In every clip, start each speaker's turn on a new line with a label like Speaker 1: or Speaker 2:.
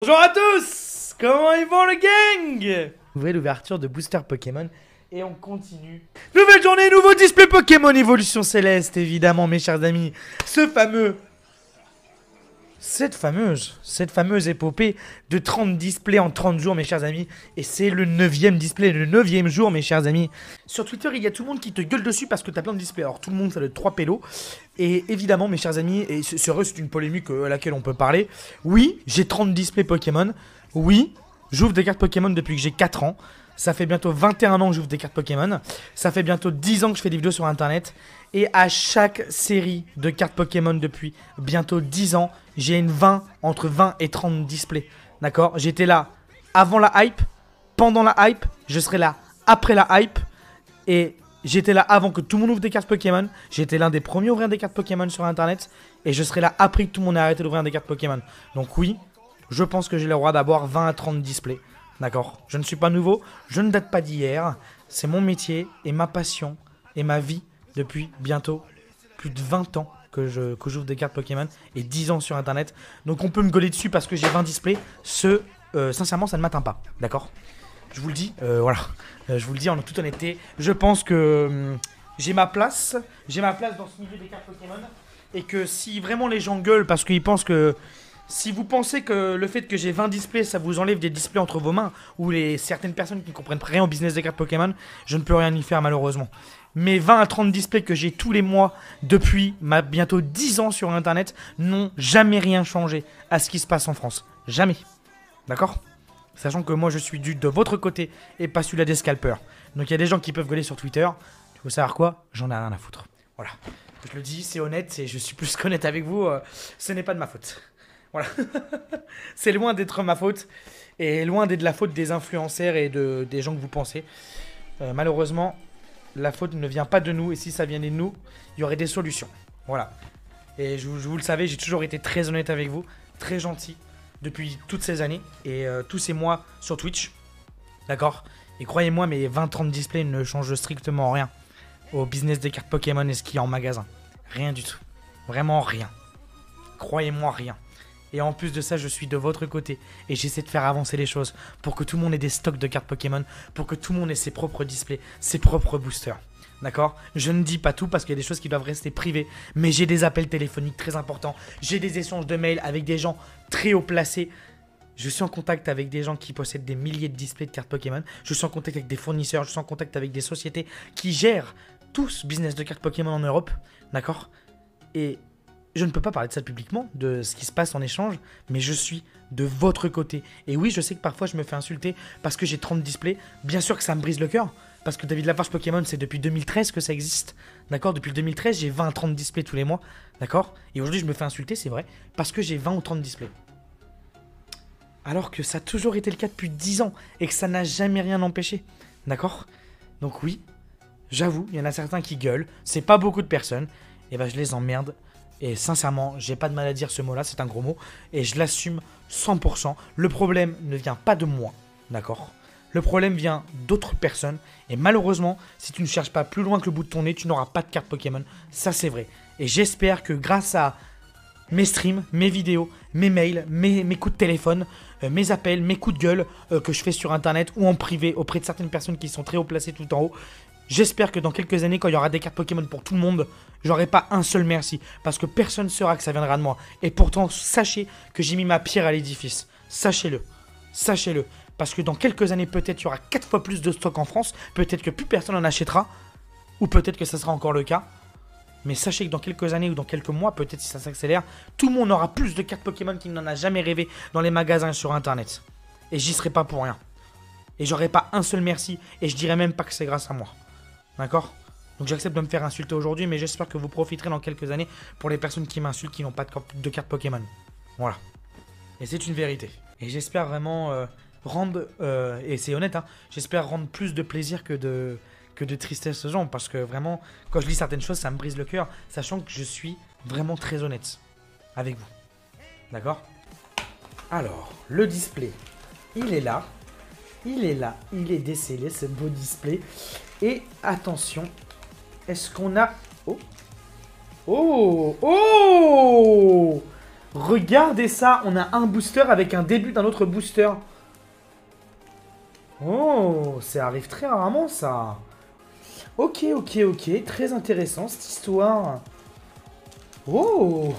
Speaker 1: Bonjour à tous. Comment ils vont le gang? Nouvelle ouverture de booster Pokémon. Et on continue. Nouvelle journée, nouveau display Pokémon Évolution Céleste, évidemment mes chers amis. Cette fameuse épopée de 30 displays en 30 jours mes chers amis. Et c'est le 9ème display, le 9ème jour mes chers amis. Sur Twitter il y a tout le monde qui te gueule dessus parce que t'as plein de displays. Alors tout le monde ça doit être 3 pélos. Et évidemment mes chers amis, et c'est vrai c'est une polémique à laquelle on peut parler. Oui j'ai 30 displays Pokémon. Oui j'ouvre des cartes Pokémon depuis que j'ai 4 ans. Ça fait bientôt 21 ans que j'ouvre des cartes Pokémon. Ça fait bientôt 10 ans que je fais des vidéos sur internet. Et à chaque série de cartes Pokémon depuis bientôt 10 ans, j'ai entre 20 et 30 displays. D'accord? J'étais là avant la hype, pendant la hype, je serai là après la hype. Et j'étais là avant que tout le monde ouvre des cartes Pokémon. J'étais l'un des premiers à ouvrir des cartes Pokémon sur internet. Et je serai là après que tout le monde ait arrêté d'ouvrir des cartes Pokémon. Donc oui, je pense que j'ai le droit d'avoir 20 à 30 displays. D'accord? Je ne suis pas nouveau, je ne date pas d'hier. C'est mon métier et ma passion et ma vie depuis bientôt plus de 20 ans que j'ouvre des cartes Pokémon et 10 ans sur internet. Donc on peut me gueuler dessus parce que j'ai 20 displays. Sincèrement, ça ne m'atteint pas. D'accord? Je vous le dis, voilà. Je vous le dis en toute honnêteté. Je pense que j'ai ma place. J'ai ma place dans ce milieu des cartes Pokémon. Et que si vraiment les gens gueulent parce qu'ils pensent que... Si vous pensez que le fait que j'ai 20 displays, ça vous enlève des displays entre vos mains, ou certaines personnes qui ne comprennent rien au business des cartes Pokémon, je ne peux rien y faire malheureusement. Mes 20 à 30 displays que j'ai tous les mois depuis bientôt 10 ans sur internet n'ont jamais rien changé à ce qui se passe en France. Jamais. D'accord? Sachant que moi je suis de votre côté et pas celui-là des scalpers. Donc il y a des gens qui peuvent gueuler sur Twitter. Tu veux savoir quoi? J'en ai rien à foutre. Voilà. Je le dis, c'est honnête, et je suis plus qu'honnête avec vous, ce n'est pas de ma faute. Voilà. C'est loin d'être ma faute. Et loin d'être la faute des influenceurs et des gens que vous pensez. Malheureusement, la faute ne vient pas de nous. Et si ça venait de nous, il y aurait des solutions. Voilà. Et vous le savez, j'ai toujours été très honnête avec vous. Très gentil. Depuis toutes ces années. Et tous ces mois sur Twitch. D'accord? Et croyez-moi, mes 20-30 displays ne changent strictement rien au business des cartes Pokémon et ce qu'il y a en magasin. Rien du tout. Vraiment rien. Croyez-moi, rien. Et en plus de ça, je suis de votre côté. Et j'essaie de faire avancer les choses pour que tout le monde ait des stocks de cartes Pokémon. Pour que tout le monde ait ses propres displays, ses propres boosters. D'accord? Je ne dis pas tout parce qu'il y a des choses qui doivent rester privées. Mais j'ai des appels téléphoniques très importants. J'ai des échanges de mails avec des gens très haut placés. Je suis en contact avec des gens qui possèdent des milliers de displays de cartes Pokémon. Je suis en contact avec des fournisseurs. Je suis en contact avec des sociétés qui gèrent tout ce business de cartes Pokémon en Europe. D'accord? Et... je ne peux pas parler de ça publiquement, de ce qui se passe en échange, mais je suis de votre côté. Et oui, je sais que parfois je me fais insulter parce que j'ai 30 displays. Bien sûr que ça me brise le cœur, parce que David Lafarge Pokémon, c'est depuis 2013 que ça existe. D'accord? Depuis le 2013, j'ai 20 à 30 displays tous les mois. D'accord? Et aujourd'hui, je me fais insulter, c'est vrai, parce que j'ai 20 ou 30 displays. Alors que ça a toujours été le cas depuis 10 ans et que ça n'a jamais rien empêché. D'accord? Donc oui, j'avoue, il y en a certains qui gueulent. C'est pas beaucoup de personnes. Et ben je les emmerde. Et sincèrement, j'ai pas de mal à dire ce mot-là, c'est un gros mot. Et je l'assume 100%. Le problème ne vient pas de moi, d'accord? Le problème vient d'autres personnes. Et malheureusement, si tu ne cherches pas plus loin que le bout de ton nez, tu n'auras pas de carte Pokémon. Ça, c'est vrai. Et j'espère que grâce à mes streams, mes vidéos, mes mails, mes coups de téléphone, mes appels, mes coups de gueule que je fais sur internet ou en privé auprès de certaines personnes qui sont très haut placées tout en haut, j'espère que dans quelques années, quand il y aura des cartes Pokémon pour tout le monde, j'aurai pas un seul merci. Parce que personne ne saura que ça viendra de moi. Et pourtant, sachez que j'ai mis ma pierre à l'édifice. Sachez-le. Sachez-le. Parce que dans quelques années, peut-être il y aura 4 fois plus de stock en France. Peut-être que plus personne en achètera. Ou peut-être que ça sera encore le cas. Mais sachez que dans quelques années ou dans quelques mois, peut-être si ça s'accélère, tout le monde aura plus de cartes Pokémon qu'il n'en a jamais rêvé dans les magasins et sur internet. Et j'y serai pas pour rien. Et j'aurai pas un seul merci. Et je dirais même pas que c'est grâce à moi. D'accord? Donc j'accepte de me faire insulter aujourd'hui, mais j'espère que vous profiterez dans quelques années pour les personnes qui m'insultent qui n'ont pas de carte Pokémon. Voilà. Et c'est une vérité. Et j'espère vraiment rendre, et c'est honnête, hein, j'espère rendre plus de plaisir que de tristesse aux gens, parce que vraiment, quand je lis certaines choses, ça me brise le cœur, sachant que je suis vraiment très honnête avec vous. D'accord? Alors, le display, il est là. Il est là, il est décellé, ce beau display. Et attention, est-ce qu'on a... Oh! Oh! Oh! Regardez ça, on a un booster avec un début d'un autre booster. Oh, ça arrive très rarement ça. Ok, ok, ok, très intéressant cette histoire. Oh,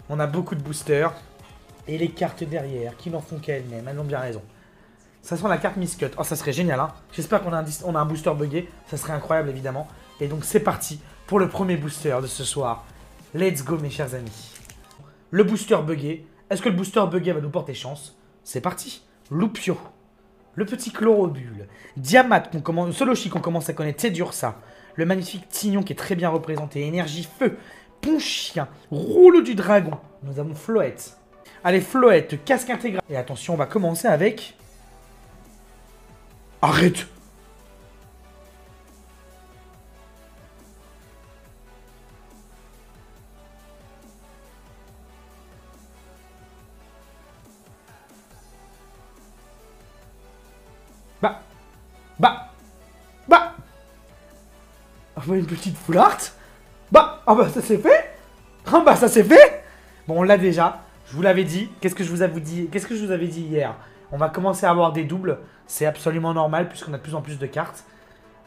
Speaker 1: on a beaucoup de boosters. Et les cartes derrière, qui n'en font qu'à elles-mêmes, elles ont bien raison. Ça sent la carte Miss Cut. Oh, ça serait génial, hein. J'espère qu'on a, on a un booster buggé. Ça serait incroyable, évidemment. Et donc, c'est parti pour le premier booster de ce soir. Let's go, mes chers amis. Le booster buggé. Est-ce que le booster buggé va nous porter chance? C'est parti. Loupio. Le petit Chlorobule. Diamat, Solochi qu'on commence à connaître. C'est dur, ça. Le magnifique Tignon qui est très bien représenté. Énergie Feu. Ponchien. Rouleau du Dragon. Nous avons Floette. Allez, Floette, casque intégral. Et attention, on va commencer avec... Arrête! Ah bah, une petite full art. Ah bah, ça c'est fait. Ah bah, ça c'est fait. Bon, on l'a déjà. Je vous l'avais dit. Qu'est-ce que je vous avais dit? Qu'est-ce que je vous avais dit hier? On va commencer à avoir des doubles. C'est absolument normal puisqu'on a de plus en plus de cartes.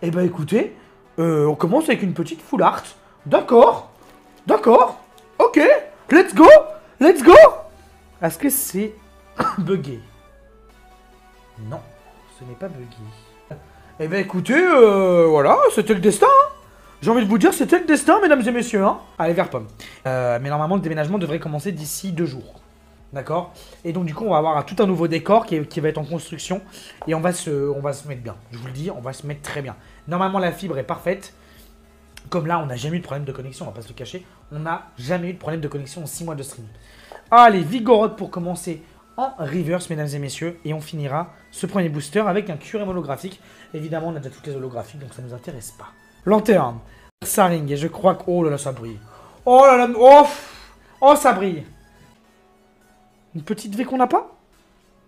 Speaker 1: Et bah écoutez, on commence avec une petite full art. D'accord. D'accord. Ok. Let's go. Let's go. Est-ce que c'est buggé? Non, ce n'est pas buggé. Et bah écoutez, voilà, c'était le destin. Hein. J'ai envie de vous dire, c'était le destin, mesdames et messieurs. Hein. Allez, vers pomme. Mais normalement, le déménagement devrait commencer d'ici 2 jours. D'accord? Et donc, du coup, on va avoir tout un nouveau décor qui va être en construction. Et on va se mettre bien. Je vous le dis, on va se mettre très bien. Normalement, la fibre est parfaite. Comme là, on n'a jamais eu de problème de connexion, on va pas se le cacher. On n'a jamais eu de problème de connexion en 6 mois de stream. Allez, Vigoroth pour commencer en reverse, mesdames et messieurs. Et on finira ce premier booster avec un curé holographique. Évidemment, on a déjà toutes les holographiques, donc ça ne nous intéresse pas. Lanterne. Saring, et je crois que... Oh là là, ça brille. Oh là là, oh, ça brille. Une petite V qu'on n'a pas?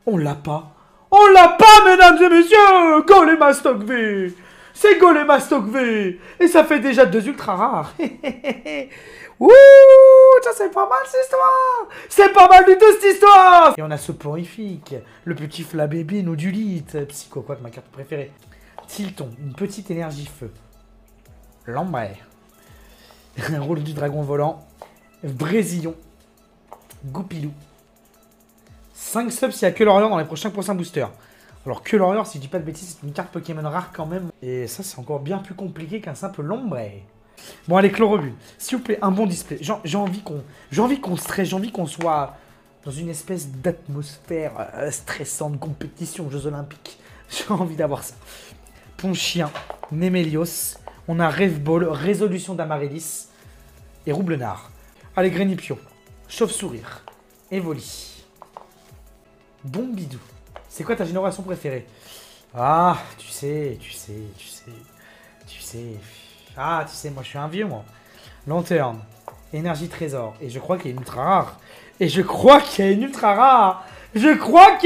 Speaker 1: On l'a pas. On l'a pas, mesdames et messieurs. Golem stock V. C'est Golem stock V. Et ça fait déjà 2 ultra rares. Ouh, ça c'est pas mal cette histoire. C'est pas mal du tout cette histoire. Et on a ce horrifique. Le petit Flabébé Nodulite. Psycho, quoi, ma carte préférée. Tilton, une petite énergie feu. Lambert. Un rôle du dragon volant. Brésillon. Goupilou. 5 subs s'il y a que l'Orient dans les prochains boosters. Alors que l'Orient, si je dis pas de bêtises, c'est une carte Pokémon rare quand même. Et ça, c'est encore bien plus compliqué qu'un simple Lombre. Bon, allez, Chlorobule. S'il vous plaît, un bon display. J'ai envie qu'on stresse, j'ai envie qu'on soit dans une espèce d'atmosphère stressante, compétition, Jeux Olympiques. J'ai envie d'avoir ça. Ponchien, Némélios. On a Rêve Ball, Résolution d'Amaryllis et Roublenard. Allez, Grenipio. Chauve-sourire. Evoli. Bombidou. C'est quoi ta génération préférée? Ah, tu sais. Ah, tu sais, moi je suis un vieux, moi. Lanterne. Énergie trésor. Et je crois qu'il y a une ultra rare. Je crois qu'il y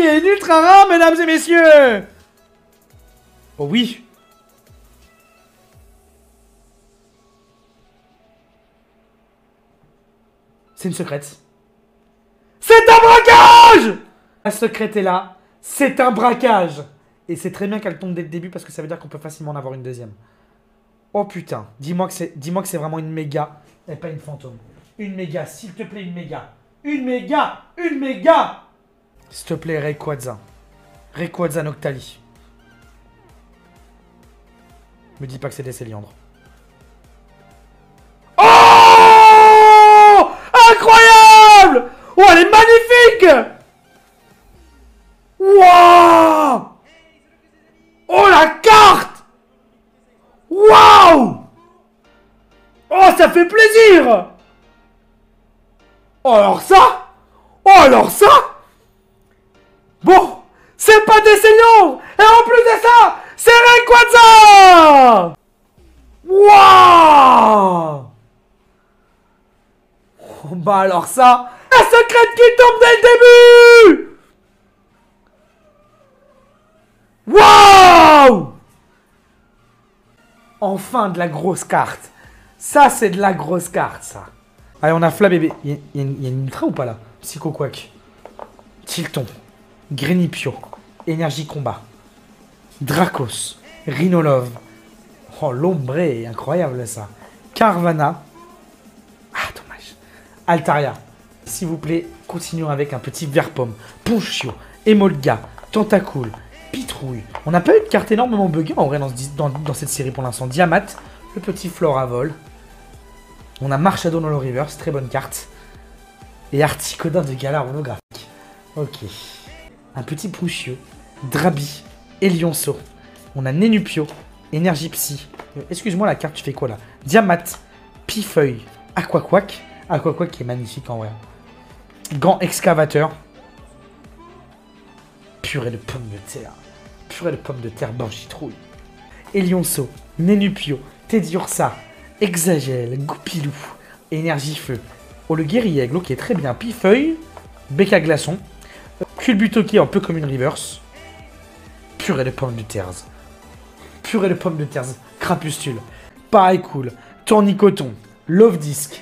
Speaker 1: a une ultra rare, mesdames et messieurs. Oh oui. C'est une secrète. C'est un braquage! La secrète est là. C'est un braquage. Et c'est très bien qu'elle tombe dès le début parce que ça veut dire qu'on peut facilement en avoir une deuxième. Oh putain. Dis-moi que c'est vraiment une méga et pas une fantôme. Une méga, s'il te plaît, une méga. Une méga. S'il te plaît, Rayquaza. Rayquaza Noctali. Me dis pas que c'est des Céliandres. Oh! Incroyable! Oh, elle est magnifique! Waouh! Oh, la carte! Waouh! Oh, ça fait plaisir! Oh, alors ça? Bon, c'est pas des Céliandres! Et en plus de ça, c'est Rayquaza! Waouh! Oh, bah alors ça, la secrète qui tombe dès le début! Waouh! Enfin de la grosse carte. Ça, c'est de la grosse carte, ça. Allez, on a Flabébé. Il y a une ultra ou pas là? Psycho Quack. Tilton. Grenipio. Énergie Combat. Dracos. Rhinolove. Oh, l'ombre est incroyable ça. Carvana. Ah, dommage. Altaria. S'il vous plaît, continuons avec un petit Verpomme. Ponchio. Emolga. Tentacool. Pitrouille. On n'a pas eu de carte énormément buggée en vrai dans cette série pour l'instant. Diamat. Le petit Floravol. On a Marshado dans le reverse. Très bonne carte. Et Articodin de Galar holographique. Ok. Un petit Pouchio. Drabi. Elionso. On a Nenupio. Énergie Psy. Excuse-moi, la carte, tu fais quoi là? Diamat. Pifeuille. Aquaquack. Aquaquack qui est magnifique en vrai. Gant Excavateur. Purée de pommes de terre. Purée de pommes de terre, Borgitrouille. Elionso. Nenupio. Teddiursa. Exagel. Goupilou. Énergie Feu. Oh, le Guerriègle, ok, très bien. Pifeuille. Becca Glaçon. Culbutoki un peu comme une reverse. Purée de pommes de terre. Purée de pommes de terre. Crapustule. Pareil cool. Tournicoton. Love Disc.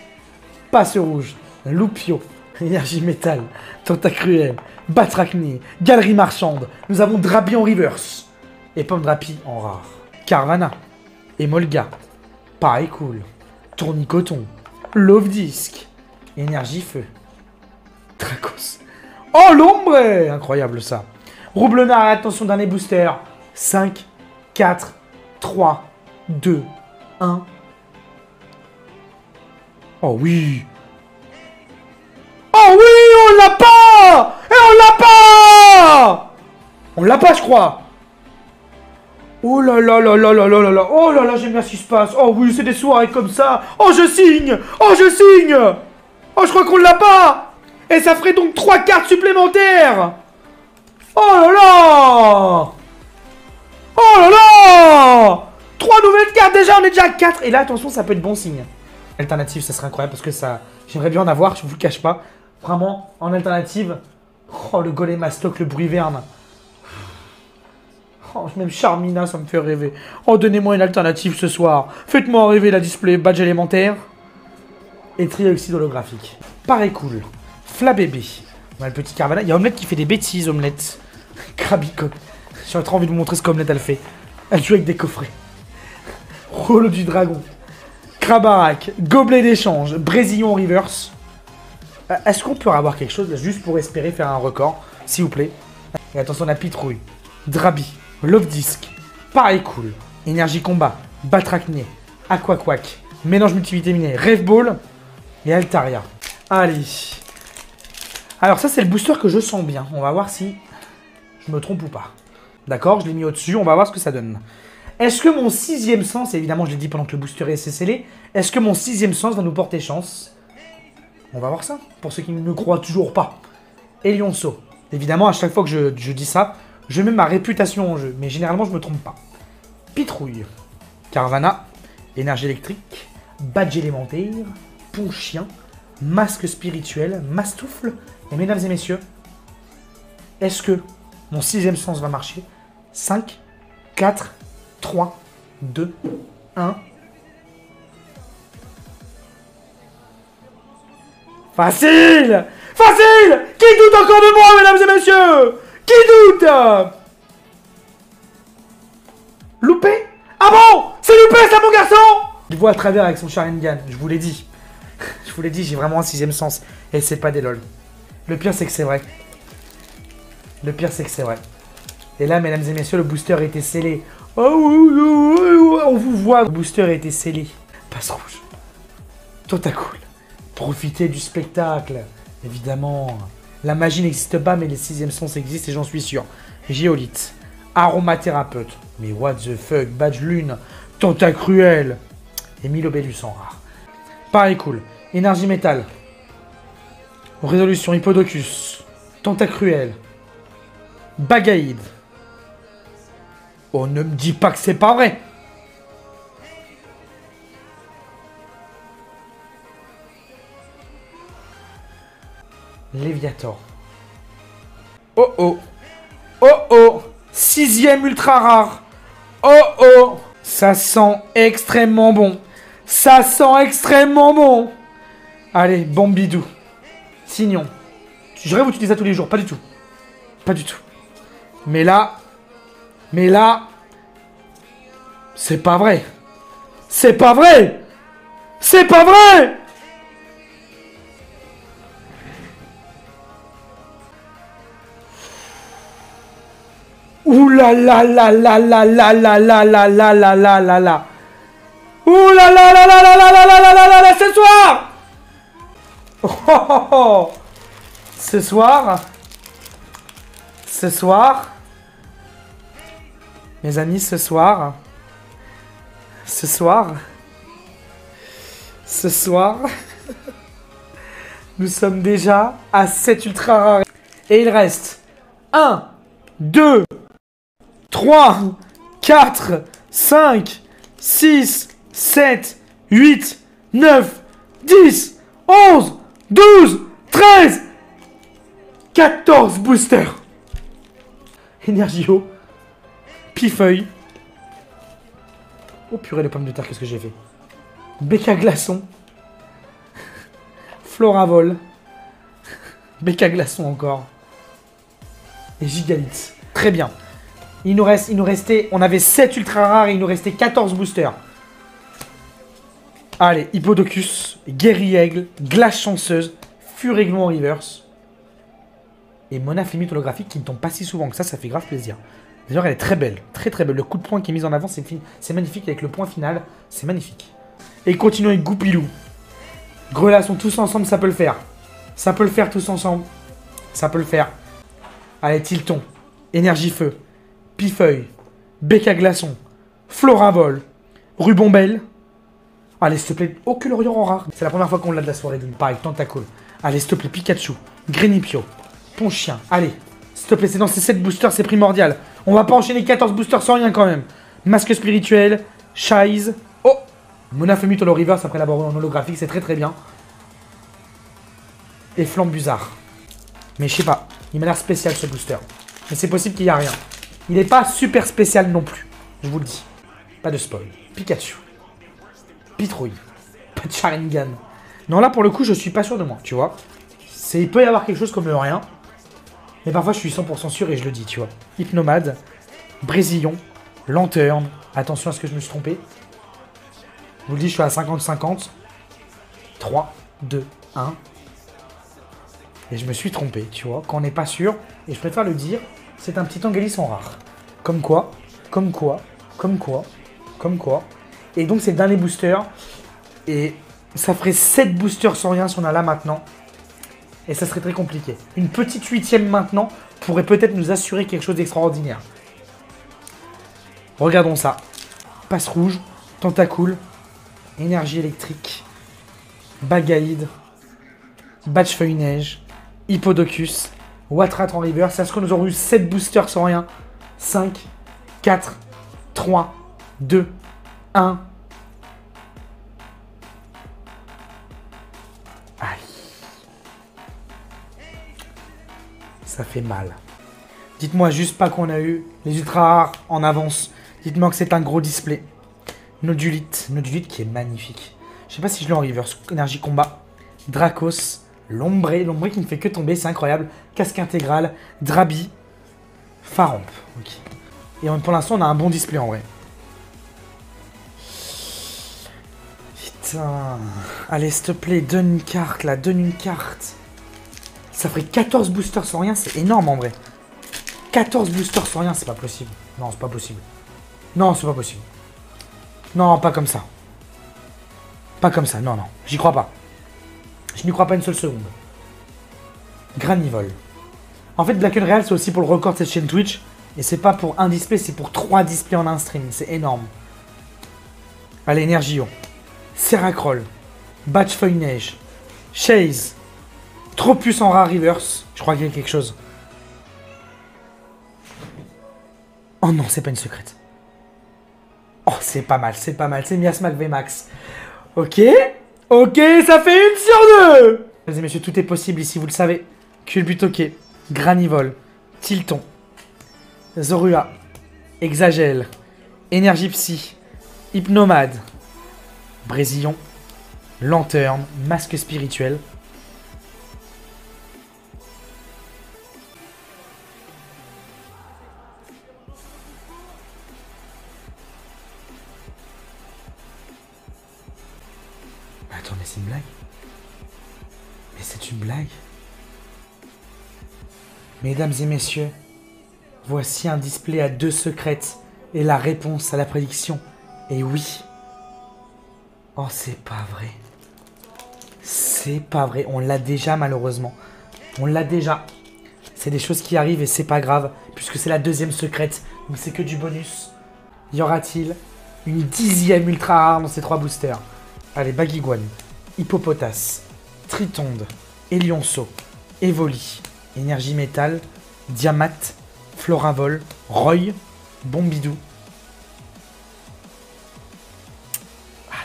Speaker 1: Passe rouge. Loupio. Énergie métal. Tentacruel. Batrachnie. Galerie marchande. Nous avons Drabi en reverse. Et Pomme Drapi en rare. Carvana. Emolga. Pareil cool. Tournicoton. Love Disc. Énergie feu. Dracos. Oh, l'ombre! Incroyable ça. Roublenard, attention, dernier booster. 5, 4, 3, 2, 1. Oh oui! Oh oui! On l'a pas! Et on l'a pas! On l'a pas, je crois. Oh là là là là là là là là. Oh là là, j'aime bien ce qui se passe. Oh oui, c'est des soirées comme ça. Oh, je signe! Oh, je signe! Oh, je crois qu'on l'a pas! Et ça ferait donc 3 cartes supplémentaires! Oh là là! Oh là là! 3 nouvelles cartes déjà, on est déjà à 4. Et là, attention, ça peut être bon signe. Alternative, ça serait incroyable parce que ça... J'aimerais bien en avoir, je vous le cache pas. Vraiment, en alternative... Oh, le Golem à stock, le Bruiverne. Oh, même Charmina, ça me fait rêver. Oh, donnez-moi une alternative ce soir. Faites-moi rêver la display badge élémentaire. Et trioxyde holographique. Pareil cool. Flabébé. On a le petit Carvana. Il y a Omelette qui fait des bêtises, Omelette. Krabicote. J'ai trop envie de vous montrer ce qu'Omelette elle fait. Elle joue avec des coffrets. Rolo du dragon. Krabarak. Gobelet d'échange. Brésillon reverse. Est-ce qu'on peut avoir quelque chose là, juste pour espérer faire un record, s'il vous plaît? Et attention, on a Pitrouille. Drabi. Love Disc. Pareil cool. Énergie combat. Batrachné. Aquaquack. Mélange multivitaminé. Rêve Ball. Et Altaria. Allez. Alors ça c'est le booster que je sens bien. On va voir si je me trompe ou pas. D'accord, je l'ai mis au-dessus. On va voir ce que ça donne. Est-ce que mon 6e sens, évidemment je l'ai dit pendant que le booster est scellé, est-ce que mon 6e sens va nous porter chance? On va voir ça, pour ceux qui ne croient toujours pas. Elionso. Évidemment, à chaque fois que je dis ça, je mets ma réputation en jeu. Mais généralement, je me trompe pas. Pitrouille. Carvana. Énergie électrique. Badge élémentaire. Ponchien. Masque spirituel. Mastoufle. Et mesdames et messieurs, est-ce que mon 6e sens va marcher? 5, 4, 3, 2, 1. Facile! Facile! Qui doute encore de moi, mesdames et messieurs? Qui doute? Loupé? Ah bon? C'est loupé, ça, mon garçon? Il voit à travers avec son Sharingan, je vous l'ai dit. Je vous l'ai dit, j'ai vraiment un 6e sens. Et c'est pas des lol. Le pire, c'est que c'est vrai. Le pire, c'est que c'est vrai. Et là, mesdames et messieurs, le booster a été scellé. Oh, on vous voit. Le booster a été scellé. Passe rouge. Tentacool. Profitez du spectacle. Évidemment. La magie n'existe pas, mais les 6e sens existent et j'en suis sûr. Géolite. Aromathérapeute. Mais what the fuck. Badge lune. Tentacruel. Et Milobellus en rare. Pareil cool. Énergie métal. Résolution Hippodocus. Tentacruel. Bagaïde. Oh, ne me dis pas que c'est pas vrai. Léviator. Oh oh. Oh oh. 6e ultra rare. Oh oh. Ça sent extrêmement bon. Ça sent extrêmement bon. Allez, Bambidou. Signon. Je rêve où tu dis ça tous les jours. Pas du tout. Pas du tout. Mais là... C'est pas vrai. C'est pas vrai. C'est pas vrai. Ouh là là là là là là là là là là là là là là. Ouh là là là là là là là là là là là là, ce soir. Oh oh oh. Ce soir, mes amis, ce soir, nous sommes déjà à 7 ultra rares. Et il reste 1, 2, 3, 4, 5, 6, 7, 8, 9, 10, 11, 12, 13, 14 boosters. Énergio. Pifeuille. Oh purée, les pommes de terre, qu'est-ce que j'ai fait? Becca Glaçon. Floravol. Becca Glaçon encore. Et Gigalith. Très bien. Il nous restait... On avait 7 ultra rares et il nous restait 14 boosters. Allez, Hippodocus, Guéri-Aigle, Glace Chanceuse, Furignon en reverse. Et Mona Flimite holographique qui ne tombe pas si souvent que ça fait grave plaisir. D'ailleurs, elle est très belle, très très belle. Le coup de poing qui est mis en avant, c'est magnifique. Avec le point final, c'est magnifique. Et continuons avec Goupilou. Grelasson, tous ensemble, ça peut le faire. Ça peut le faire tous ensemble. Ça peut le faire. Allez, Tilton, Énergie Feu, Pifeuille, Becca Glaçon, Floravol, Rubombelle. Allez, s'il te plaît, aucun Orient en rare. C'est la première fois qu'on l'a de la soirée, d'une pareil, Tentacool. Allez, s'il te plaît, Pikachu, Grenipio, Ponchien. Allez, s'il te plaît, c'est dans ces 7 boosters, c'est primordial. On va pas enchaîner 14 boosters sans rien quand même. Masque spirituel, Chise. Oh, Mona Flemute Holo Reverse après l'avoir en holographique, c'est très très bien. Et Flambuzard. Mais je sais pas, il m'a l'air spécial ce booster. Mais c'est possible qu'il y a rien. Il est pas super spécial non plus, je vous le dis. Pas de spoil. Pikachu. Pitrouille. Pas de Sharingan. Non, là pour le coup, je suis pas sûr de moi, tu vois. Il peut y avoir quelque chose comme le rien. Mais parfois, je suis 100% sûr et je le dis, tu vois. Hypnomade, Brésillon, Lanterne. Attention à ce que je me suis trompé. Je vous le dis, je suis à 50-50. 3, 2, 1. Et je me suis trompé, tu vois. Quand on n'est pas sûr, et je préfère le dire, c'est un petit Anguelis en rare. Comme quoi. Et donc, c'est le dernier booster. Et ça ferait 7 boosters sans rien si on a là maintenant. Et ça serait très compliqué. Une petite 8ème maintenant pourrait peut-être nous assurer quelque chose d'extraordinaire. Regardons ça. Passe rouge, Tentacool, Énergie électrique, Bagaïde, Batchfeuille Neige, Hippodocus, Watrat en reverse. Est-ce que nous aurons eu 7 boosters sans rien? 5, 4, 3, 2, 1. Aïe. Ça fait mal. Dites-moi juste pas qu'on a eu les ultra rares en avance. Dites-moi que c'est un gros display. Nodulite qui est magnifique. Je sais pas si je l'ai en reverse. Énergie combat. Dracos. Lombre qui ne fait que tomber, c'est incroyable. Casque intégrale. Drabi. Faramp. Ok. Et pour l'instant, on a un bon display en vrai. Putain. Allez, s'il te plaît, donne une carte là. Donne une carte. Ça ferait 14 boosters sans rien, c'est énorme en vrai. 14 boosters sans rien, c'est pas possible. Non, c'est pas possible. Non, c'est pas possible. Non, pas comme ça. Pas comme ça, non, non. J'y crois pas. Je n'y crois pas une seule seconde. Granivol. En fait, Black Unreal, c'est aussi pour le record de cette chaîne Twitch. Et c'est pas pour un display, c'est pour 3 displays en un stream. C'est énorme. Allez, Energion. Seracroll. Batchfeuille Neige. Chase. Tropus en rare reverse. Je crois qu'il y a quelque chose. Oh non, c'est pas une secrète. Oh, c'est pas mal, c'est pas mal. C'est Miasmac VMAX. Ok. Ok, ça fait 1 sur 2. Mesdames et messieurs, tout est possible ici, vous le savez. Culbutoke, Granivol, Tilton, Zorua, Exagel, Énergie Psy, Hypnomade, Brésillon, Lanterne, masque spirituel. Attends, mais c'est une blague? Mais c'est une blague? Mesdames et messieurs, voici un display à 2 secrètes et la réponse à la prédiction est oui. Oh, c'est pas vrai. C'est pas vrai, on l'a déjà malheureusement. On l'a déjà. C'est des choses qui arrivent et c'est pas grave, puisque c'est la 2e secrète, donc c'est que du bonus. Y aura-t-il une 10e ultra rare dans ces 3 boosters? Allez, Baguiguane, Hippopotas, Tritonde, Elionceau, Evoli, Énergie Métal, Diamat, Floravol, Roy, Bombidou.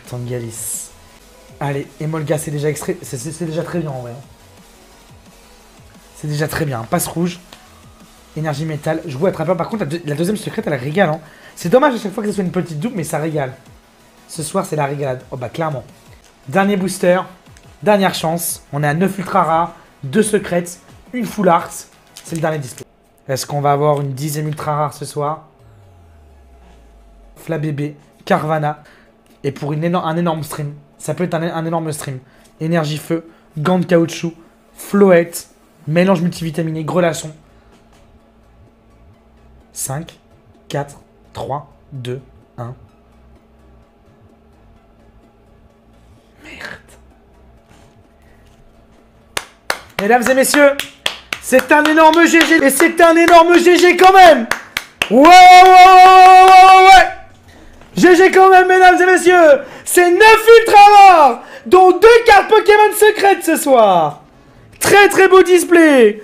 Speaker 1: Tangalis. Allez, Emolga, c'est déjà extrait. C'est déjà très bien en vrai. C'est déjà très bien. Passe rouge. Énergie métal. Jouer attrapeur. Par contre, la 2e secrète, elle régale. Hein. C'est dommage à chaque fois que ce soit une petite double, mais ça régale. Ce soir, c'est la régalade. Oh bah, clairement. Dernier booster. Dernière chance. On est à 9 ultra rares. 2 secrètes. Une full art. C'est le dernier display. Est-ce qu'on va avoir une 10e ultra rare ce soir? Flabébé. Carvana. Et pour un énorme stream, ça peut être un énorme stream. Énergie feu, gants de caoutchouc, floette, mélange multivitaminé, grelasson. 5, 4, 3, 2, 1. Merde. Mesdames et messieurs, c'est un énorme GG. Et c'est un énorme GG quand même. Ouais. GG quand même, mesdames et messieurs. C'est 9 ultra rares, dont 2 cartes Pokémon secrètes ce soir. Très beau display.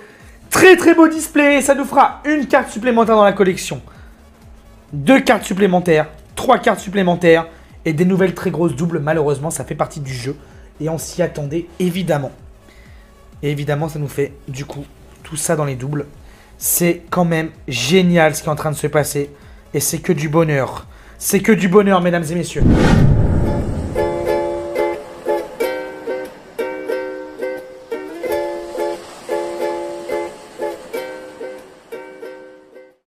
Speaker 1: Très beau display. Ça nous fera une carte supplémentaire dans la collection. 2 cartes supplémentaires, 3 cartes supplémentaires et des nouvelles très grosses doubles. Malheureusement, ça fait partie du jeu. Et on s'y attendait, évidemment. Et évidemment, ça nous fait, du coup, tout ça dans les doubles. C'est quand même génial ce qui est en train de se passer. Et c'est que du bonheur. C'est que du bonheur, mesdames et messieurs.